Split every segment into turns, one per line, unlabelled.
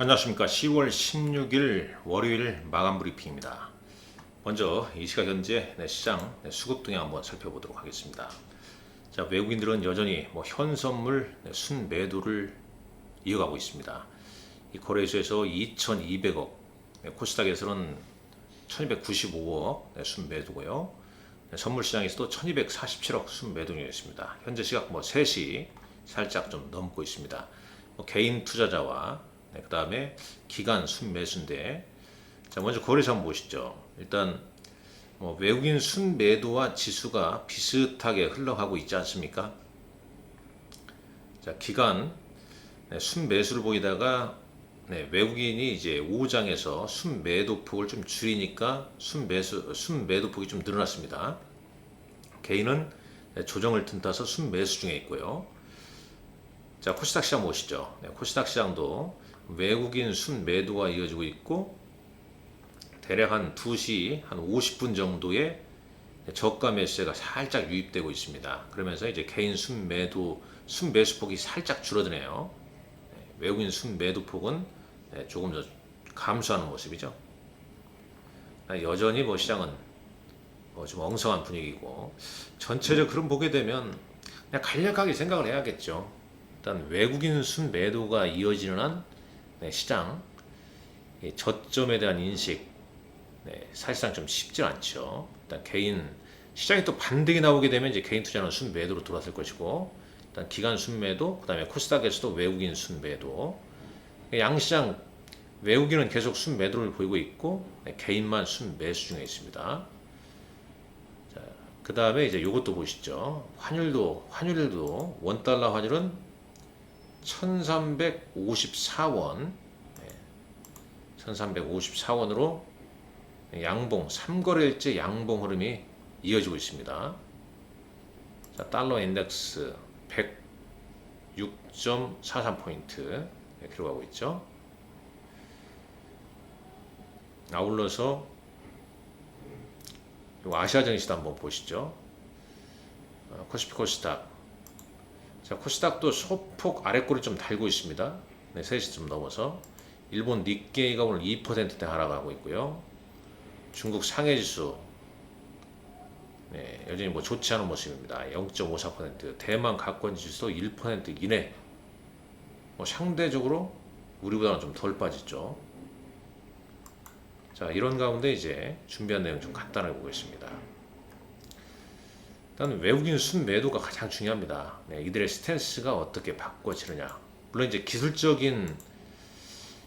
안녕하십니까. 10월 16일 월요일 마감 브리핑입니다. 먼저 이 시각 현재 시장 수급 동향 한번 살펴보도록 하겠습니다. 자, 외국인들은 여전히 현선물 순매도를 이어가고 있습니다. 이 거래소에서 2,200억, 코스닥에서는 1,295억 순매도고요. 선물 시장에서도 1,247억 순매도 중이었습니다. 현재 시각 3시 살짝 좀 넘고 있습니다. 개인 투자자와 그 다음에 기관 순매수인데, 자, 먼저 거래소 한번 보시죠. 일단 외국인 순매도와 지수가 비슷하게 흘러가고 있지 않습니까? 자, 기관 순매수를 보이다가 외국인이 이제 5장에서 순매도 폭을 좀 줄이니까 순매도 폭이 좀 늘어났습니다. 개인은 조정을 틈타서 순매수 중에 있고요. 자, 코스닥 시장 보시죠. 코스닥 시장도 외국인 순매도가 이어지고 있고, 대략 한 2시 한 50분 정도의 저가 매수세가 살짝 유입되고 있습니다. 그러면서 이제 개인 순매수 폭이 살짝 줄어드네요. 외국인 순매도 폭은 조금 더 감소하는 모습이죠. 여전히 시장은 좀 엉성한 분위기고, 전체적 흐름 보게 되면 그냥 간략하게 생각을 해야겠죠. 일단 외국인 순매도가 이어지는 한 시장 저점에 대한 인식 사실상 좀 쉽지 않죠. 일단 개인 시장이 또 반등이 나오게 되면 이제 개인 투자는 순매도로 돌아설 것이고, 일단 기관 순매도, 그다음에 코스닥에서도 외국인 순매도, 양시장 외국인은 계속 순매도를 보이고 있고 개인만 순매수 중에 있습니다. 자, 그다음에 이제 요것도 보시죠. 환율도 원달러 환율은 1354원, 1354원으로 양봉, 3거래일째 양봉 흐름이 이어지고 있습니다. 자, 달러 인덱스 106.43포인트 기록하고 있죠. 아울러서 아시아 증시도 한번 보시죠. 코스피 코스닥. 자, 코스닥도 소폭 아래꼬리 좀 달고 있습니다. 3시 좀 넘어서. 일본 니케이가 오늘 2%대 하락하고 있고요. 중국 상해지수 여전히 좋지 않은 모습입니다. 0.54%. 대만 가권지수도 1% 이내. 상대적으로 우리보다는 좀 덜 빠졌죠. 자, 이런 가운데 이제 준비한 내용 좀 간단하게 보겠습니다. 일단 외국인 순매도가 가장 중요합니다. 이들의 스탠스가 어떻게 바꿔지느냐. 물론 이제 기술적인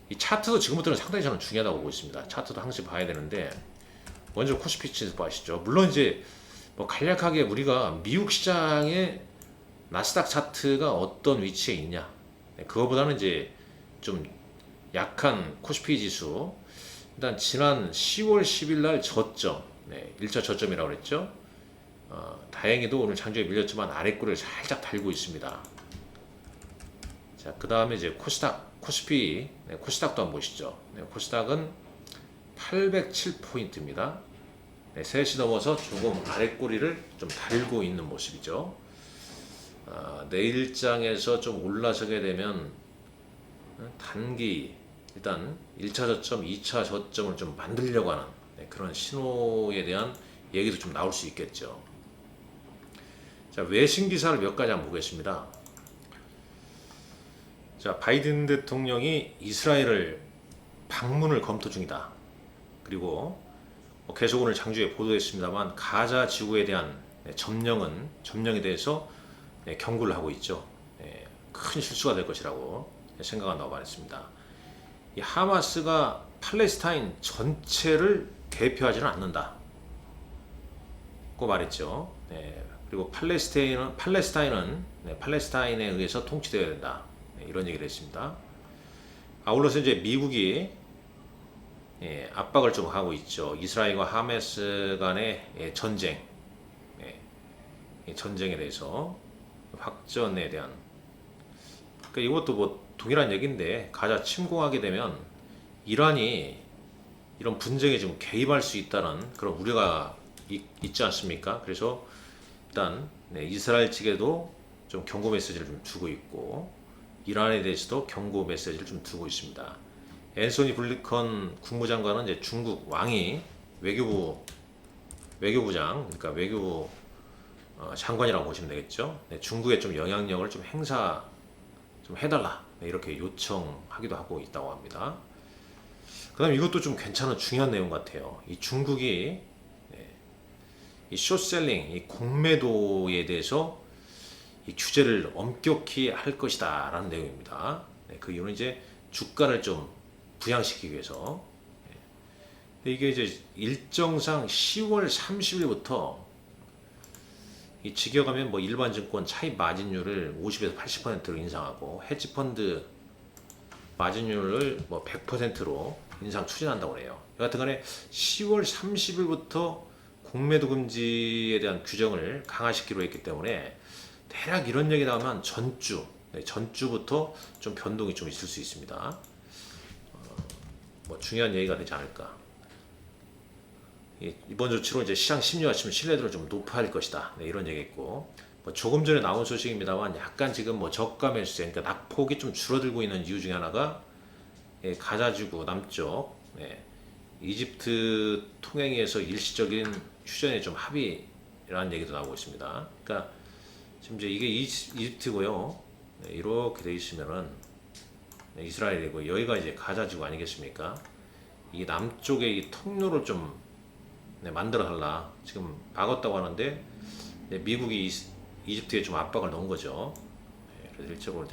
이 차트도 지금부터는 상당히 저는 중요하다고 보고 있습니다. 차트도 항상 봐야 되는데, 먼저 코스피 지수 보시죠. 물론 이제 간략하게 우리가 미국 시장의 나스닥 차트가 어떤 위치에 있냐, 그거보다는 이제 좀 약한 코스피 지수, 일단 지난 10월 10일 날 저점, 1차 저점이라고 그랬죠. 다행히도 오늘 장중에 밀렸지만 아래꼬리를 살짝 달고 있습니다. 자, 그 다음에 이제 코스피, 코스닥도 한번 보시죠. 코스닥은 807포인트입니다. 3시 넘어서 조금 아래꼬리를 좀 달고 있는 모습이죠. 내일장에서 좀 올라서게 되면 단기 일단 1차 저점, 2차 저점을 좀 만들려고 하는 그런 신호에 대한 얘기도 좀 나올 수 있겠죠. 자, 외신 기사를 몇 가지 한번 보겠습니다. 자, 바이든 대통령이 이스라엘을 방문을 검토 중이다. 그리고 계속 오늘 장주에 보도했습니다만 가자 지구에 대한 점령에 대해서 경고를 하고 있죠. 큰 실수가 될 것이라고 생각한다고 말했습니다. 이 하마스가 팔레스타인 전체를 대표하지는 않는다 고 말했죠. 그리고 팔레스타인은 팔레스타인에 의해서 통치되어야 된다. 이런 얘기를 했습니다. 아울러서 이제 미국이 압박을 좀 하고 있죠. 이스라엘과 하마스 간의 전쟁에 대해서 확전에 대한. 그러니까 이것도 동일한 얘기인데, 가자 침공하게 되면 이란이 이런 분쟁에 좀 개입할 수 있다는 그런 우려가 있지 않습니까? 그래서 일단 이스라엘 측에도 좀 경고 메시지를 좀 두고 있고, 이란에 대해서도 경고 메시지를 좀 두고 있습니다. 앤소니 블링컨 국무장관은 이제 중국 왕이 외교부장, 그러니까 외교부 장관이라고 보시면 되겠죠. 네, 중국에 좀 영향력을 좀 행사 좀 해달라, 네, 이렇게 요청하기도 하고 있다고 합니다. 그다음 이것도 좀 괜찮은 중요한 내용 같아요. 이 중국이 이 숏셀링, 이 공매도에 대해서 이 규제를 엄격히 할 것이다라는 내용입니다. 네, 그 이유는 이제 주가를 좀 부양시키기 위해서. 이게 이제 일정상 10월 30일부터 이 직역하면 뭐 일반 증권 차입 마진율을 50에서 80%로 인상하고 헤지펀드 마진율을 뭐 100%로 인상 추진한다고 해요. 여하튼간에 10월 30일부터 공매도 금지에 대한 규정을 강화시키기로 했기 때문에 대략 이런 얘기 나오면 전주부터 좀 변동이 좀 있을 수 있습니다. 뭐 중요한 얘기가 되지 않을까. 이번 조치로 이제 시장 심리와 신뢰도를 좀 높여할 것이다. 네, 이런 얘기했고, 뭐 조금 전에 나온 소식입니다만 약간 지금 뭐 저가 매수세, 그러니까 낙폭이 좀 줄어들고 있는 이유 중에 하나가 가자지구 남쪽 이집트 통행에서 일시적인 휴전에 좀 합의라는 얘기도 나오고 있습니다. 그러니까 지금 이제 이게 이집트고요. 이렇게 돼 있으면은 이스라엘이고 여기가 이제 가자지구 아니겠습니까? 이 남쪽에 이 통로를 좀 만들어 달라. 지금 막았다고 하는데 미국이 이집트에 좀 압박을 넣은 거죠. 그래서 일적으로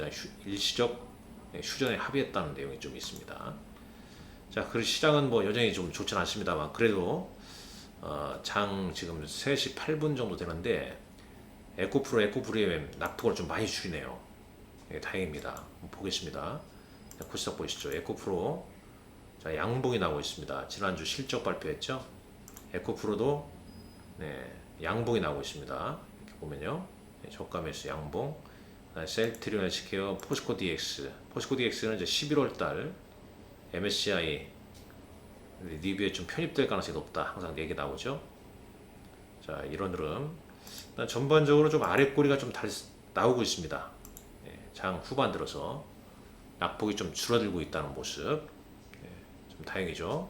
일시적 휴전에 합의했다는 내용이 좀 있습니다. 자, 그 시장은 뭐 여전히 좀 좋지는 않습니다만 그래도 장 지금 3시 8분 정도 되는데 에코프로의 낙폭을 좀 많이 줄이네요. 다행입니다. 보겠습니다. 코스닥 보시죠. 에코프로 자, 양봉이 나오고 있습니다. 지난주 실적 발표했죠. 에코프로도 양봉이 나오고 있습니다. 이렇게 보면요. 저가 매수 양봉. 셀트리온 헬스케어, 포스코 DX. 포스코 DX는 이제 11월 달 MSCI 리뷰에 좀 편입될 가능성이 높다. 항상 얘기 나오죠. 자, 이런 흐름. 전반적으로 좀 아래 꼬리가 좀 나오고 있습니다. 장 후반 들어서 낙폭이 좀 줄어들고 있다는 모습. 좀 다행이죠.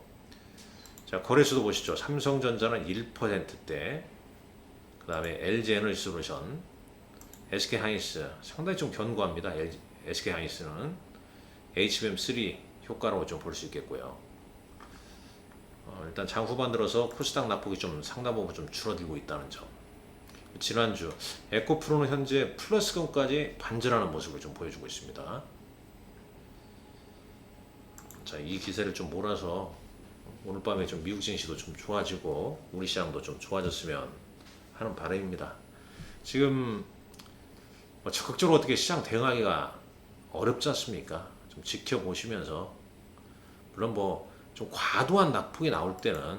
자, 거래수도 보시죠. 삼성전자는 1%대, 그 다음에 LG에너지솔루션, SK하이닉스 상당히 좀 견고합니다. SK하이닉스는 HBM3 효과로 좀 볼 수 있겠고요. 일단 장 후반 들어서 코스닥 낙폭이 좀 상당 부분 좀 줄어들고 있다는 점. 지난주 에코프로는 현재 플러스금까지 반전하는 모습을 좀 보여주고 있습니다. 자, 이 기세를 좀 몰아서 오늘 밤에 좀 미국 증시도 좀 좋아지고 우리 시장도 좀 좋아졌으면 하는 바람입니다. 지금 뭐 적극적으로 어떻게 시장 대응하기가 어렵지 않습니까? 좀 지켜보시면서, 물론 뭐 좀 과도한 낙폭이 나올 때는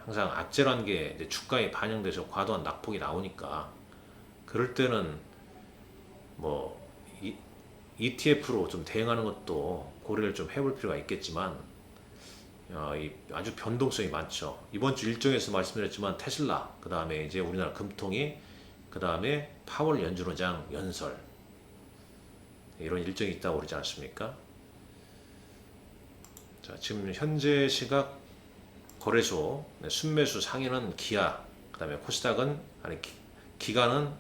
항상 악재라는 게 이제 주가에 반영돼서 과도한 낙폭이 나오니까 그럴 때는 뭐 ETF로 좀 대응하는 것도 고려를 좀 해볼 필요가 있겠지만 아주 변동성이 많죠. 이번 주 일정에서 말씀드렸지만 테슬라, 그 다음에 이제 우리나라 금통위, 그 다음에 파월 연준의장 연설, 이런 일정이 있다고 그러지 않습니까? 자, 지금 현재 시각 거래소 순매수 상위는 기아, 그 다음에 코스닥은 기관은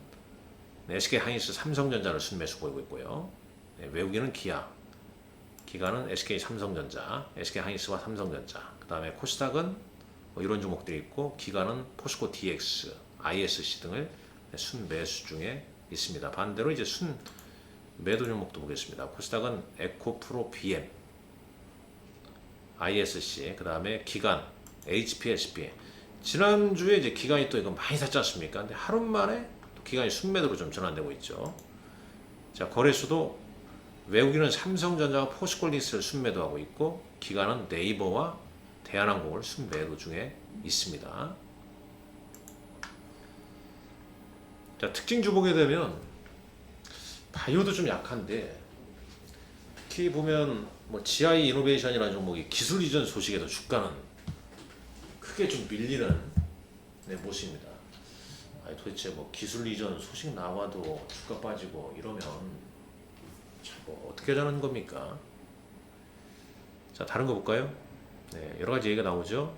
SK하이닉스, 삼성전자를 순매수 보이고 있고요. 외국인은 기아, 기관은 SK 삼성전자, SK하이닉스와 삼성전자, 그 다음에 코스닥은 뭐 이런 종목들이 있고 기관은 포스코 DX, ISC 등을 순매수 중에 있습니다. 반대로 이제 순매도 종목도 보겠습니다. 코스닥은 에코프로 BM, ISC, 그 다음에 기관 HPSP. 지난주에 이제 기관이 또 이거 많이 샀지 않습니까? 근데 하루 만에 또 기관이 순매도로 좀 전환되고 있죠. 자, 거래수도 외국인은 삼성전자와 포스코홀딩스를 순매도하고 있고 기관은 네이버와 대한항공을 순매도 중에 있습니다. 자, 특징주 보게 되면 바이오도 좀 약한데 특히 보면 뭐 GI 이노베이션이라는 종목이 기술 이전 소식에도 주가는 크게 좀 밀리는 모습입니다. 도대체 뭐 기술 이전 소식 나와도 주가 빠지고 이러면 뭐 어떻게 하자는 겁니까? 자, 다른 거 볼까요? 네, 여러 가지 얘기가 나오죠.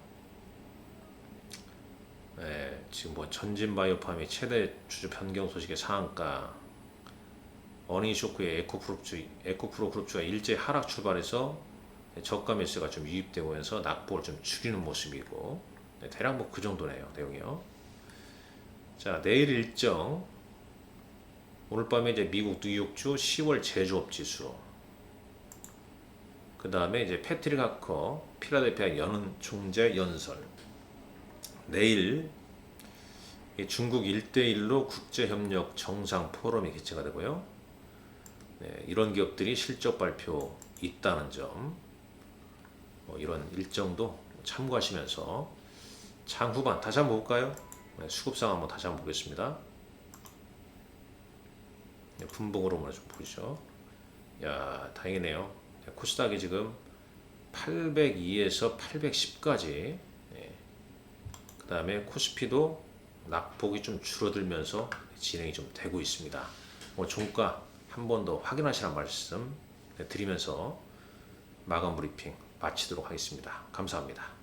네, 지금 뭐 전진바이오팜이 최대 주주 변경 소식의 상한가, 어닝 쇼크에 에코프로 그룹주가 일제 하락 출발해서 저가 매수가 좀 유입되면서 낙폭을 좀 줄이는 모습이고, 네, 대략 뭐 그 정도네요, 내용이요. 자, 내일 일정. 오늘 밤에 이제 미국 뉴욕주 10월 제조업 지수, 그 다음에 이제 패트릭 하커 필라델피아 연은 총재 연설. 내일 중국 1대1로 국제협력 정상 포럼이 개최가 되고요. 네, 이런 기업들이 실적 발표 있다는 점, 이런 일정도 참고하시면서 장 후반 다시 한번 볼까요? 네, 수급상 한번 다시 한번 보겠습니다. 네, 분봉으로 좀 보시죠. 야, 다행이네요. 네, 코스닥이 지금 802에서 810까지, 그 다음에 코스피도 낙폭이 좀 줄어들면서 진행이 좀 되고 있습니다. 종가 한 번 더 확인하시라는 말씀 드리면서 마감 브리핑 마치도록 하겠습니다. 감사합니다.